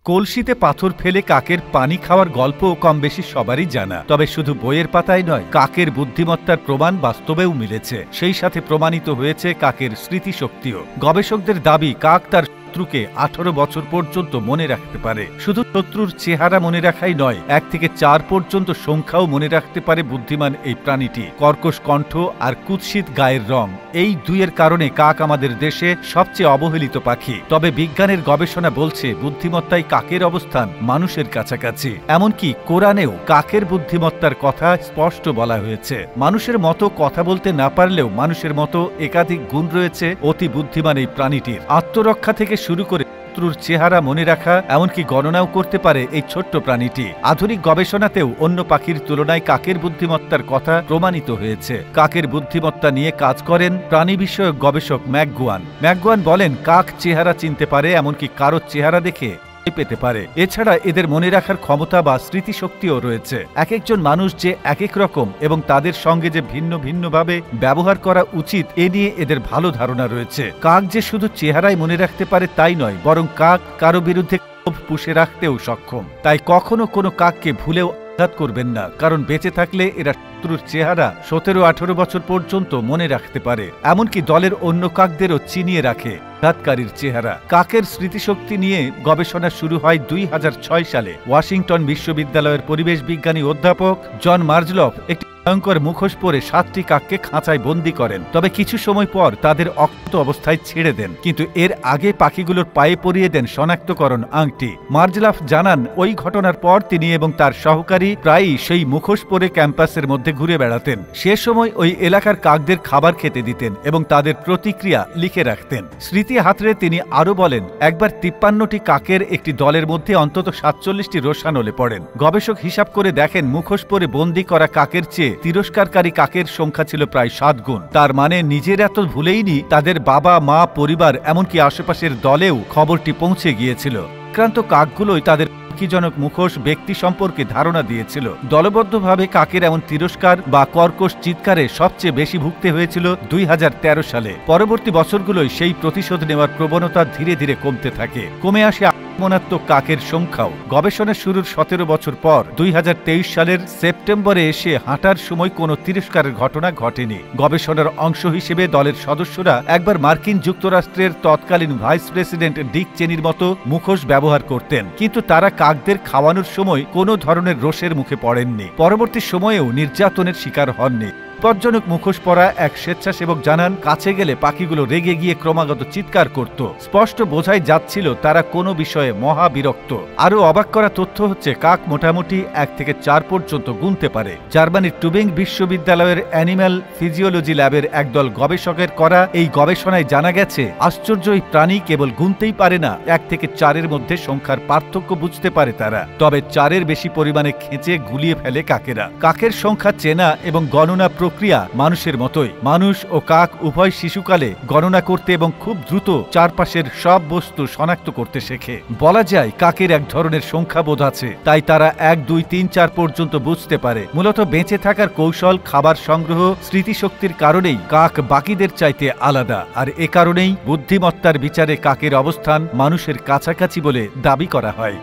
কলসিতে পাথর ফেলে কাকের পানি খাওয়ার গল্প কম বেশি সবারই জানা, তবে শুধু বইয়ের পাতায় নয়, কাকের বুদ্ধিমত্তার প্রমাণ বাস্তবেও মিলেছে। সেই সাথে প্রমাণিত হয়েছে কাকের স্মৃতিশক্তিও। গবেষকদের দাবি, কাক তার শত্রুকে 18 বছর পর্যন্ত মনে রাখতে পারে। শুধু শত্রুর চেহারা মনে রাখাই নয়, 1 থেকে 4 পর্যন্ত সংখ্যাও মনে রাখতে পারে বুদ্ধিমান এই প্রাণীটি। কর্কশ কণ্ঠ আর কুৎসিত গায়ের রং, এই দুইয়ের কারণে কাক আমাদের দেশে সবচেয়ে অবহেলিত পাখি। তবে বিজ্ঞানের গবেষণা বলছে, বুদ্ধিমত্তায় কাকের অবস্থান মানুষের কাছাকাছি। এমনকি কোরআনেও কাকের বুদ্ধিমত্তার কথা স্পষ্ট বলা হয়েছে। মানুষের মতো কথা বলতে না পারলেও মানুষের মতো একাধিক গুণ রয়েছে অতি বুদ্ধিমান এই প্রাণীটির। আত্মরক্ষা থেকে শুরু করে শত্রুর চেহারা মনে রাখা, এমনকি গণনাও করতে পারে এই ছোট্ট প্রাণীটি। আধুনিক গবেষণাতেও অন্য পাখির তুলনায় কাকের বুদ্ধিমত্তার কথা প্রমাণিত হয়েছে। কাকের বুদ্ধিমত্তা নিয়ে কাজ করেন প্রাণী বিষয়ক গবেষক ম্যাকগুয়ান বলেন, কাক চেহারা চিনতে পারে, এমনকি কারোর চেহারা দেখে পেতে পারে। এছাড়া এদের মনে রাখার ক্ষমতা বা স্মৃতিশক্তিও রয়েছে। এক একজন মানুষ যে এক এক রকম এবং তাদের সঙ্গে যে ভিন্ন ভিন্নভাবে ব্যবহার করা উচিত, এ নিয়ে এদের ভালো ধারণা রয়েছে। কাক যে শুধু চেহারাই মনে রাখতে পারে তাই নয়, বরং কাক কারো বিরুদ্ধে ক্ষোভ পুষে রাখতেও সক্ষম। তাই কখনো কোনো কাককে ভুলেও আঘাত করবেন না, কারণ বেঁচে থাকলে এরা শত্রুর চেহারা 17-18 বছর পর্যন্ত মনে রাখতে পারে। এমনকি দলের অন্য কাকদেরও চিনিয়ে রাখে আঘাতকারীর চেহারা। কাকের স্মৃতিশক্তি নিয়ে গবেষণা শুরু হয় 2006 সালে। ওয়াশিংটন বিশ্ববিদ্যালয়ের পরিবেশ বিজ্ঞানী অধ্যাপক জন মার্জলফ একটি ভয়ঙ্কর মুখোশ পরে 7টি কাককে খাঁচায় বন্দী করেন। তবে কিছু সময় পর তাদের অক্ষত অবস্থায় ছেড়ে দেন, কিন্তু এর আগে পাখিগুলোর পায়ে পরিয়ে দেন শনাক্তকরণ আংটি। মার্জলফ জানান, ওই ঘটনার পর তিনি এবং তার সহকারী প্রায়ই সেই মুখোশ পরে ক্যাম্পাসের মধ্যে ঘুরে বেড়াতেন। সে সময় ওই এলাকার কাকদের খাবার খেতে দিতেন এবং তাদের প্রতিক্রিয়া লিখে রাখতেন। স্মৃতি হাতড়ে তিনি আরো বলেন, একবার 53টি কাকের একটি দলের মধ্যে অন্তত 47টি রোষানলে পড়েন। গবেষক হিসাব করে দেখেন, মুখোশ পরে বন্দী করা কাকের চেয়ে তিরস্কারকারী কাকের সংখ্যা ছিল প্রায় 7 গুণ। তার মানে নিজের এত ভুলেইনি, তাদের বাবা মা, পরিবার, এমনকি আশেপাশের দলেও খবরটি পৌঁছে গিয়েছিল। আক্রান্ত কাকগুলোই তাদের জনক মুখোশ ব্যক্তি সম্পর্কে ধারণা দিয়েছিল। দলবদ্ধভাবে কাকের এমন তিরস্কার বা কর্কশ চিৎকারে সবচেয়ে বেশি ভুগতে হয়েছিল 2013 সালে। পরবর্তী বছরগুলোয় সেই প্রতিশোধ নেওয়ার প্রবণতা ধীরে ধীরে কমতে থাকে। কমে আসে আক্রমণাত্মক কাকের সংখ্যাও। গবেষণা শুরুর 17 বছর পর 2023 সালের সেপ্টেম্বরে এসে হাঁটার সময় কোনো তিরস্কারের ঘটনা ঘটেনি। গবেষণার অংশ হিসেবে দলের সদস্যরা একবার মার্কিন যুক্তরাষ্ট্রের তৎকালীন ভাইস প্রেসিডেন্ট ডিক চেনির মতো মুখোশ ব্যবহার করতেন, কিন্তু তারা কাকদের খাওয়ানোর সময় কোনো ধরনের রোষের মুখে পড়েননি। পরবর্তী সময়েও নির্যাতনের শিকার হননি। বিপজ্জনক মুখোশ পরা এক স্বেচ্ছাসেবক জানান, কাছে গেলে পাখিগুলো রেগে গিয়ে ক্রমাগত চিৎকার করত। স্পষ্ট বোঝাই যাচ্ছিল তারা কোনো বিষয়ে মহা বিরক্ত। আরও অবাক করা তথ্য হচ্ছে, কাক মোটামুটি 1 থেকে 4 পর্যন্ত গুনতে পারে। জার্মানির টুবিং বিশ্ববিদ্যালয়ের অ্যানিম্যাল ফিজিওলজি ল্যাবের একদল গবেষকের করা এই গবেষণায় জানা গেছে, আশ্চর্য এই প্রাণী কেবল গুনতেই পারে না, 1 থেকে 4-এর মধ্যে সংখ্যার পার্থক্য বুঝতে পারে তারা। তবে 4-এর বেশি পরিমাণে খেঁচে গুলিয়ে ফেলে কাকেরা। কাকের সংখ্যা চেনা এবং গণনা প্রক্রিয়া মানুষের মতোই। মানুষ ও কাক উভয় শিশুকালে গণনা করতে এবং খুব দ্রুত চারপাশের সব বস্তু শনাক্ত করতে শেখে। বলা যায়, কাকের এক ধরনের সংখ্যাবোধ আছে, তাই তারা 1, 2, 3, 4 পর্যন্ত বুঝতে পারে। মূলত বেঁচে থাকার কৌশল, খাবার সংগ্রহ, স্মৃতিশক্তির কারণেই কাক বাকিদের চাইতে আলাদা। আর এ কারণেই বুদ্ধিমত্তার বিচারে কাকের অবস্থান মানুষের কাছাকাছি বলে দাবি করা হয়।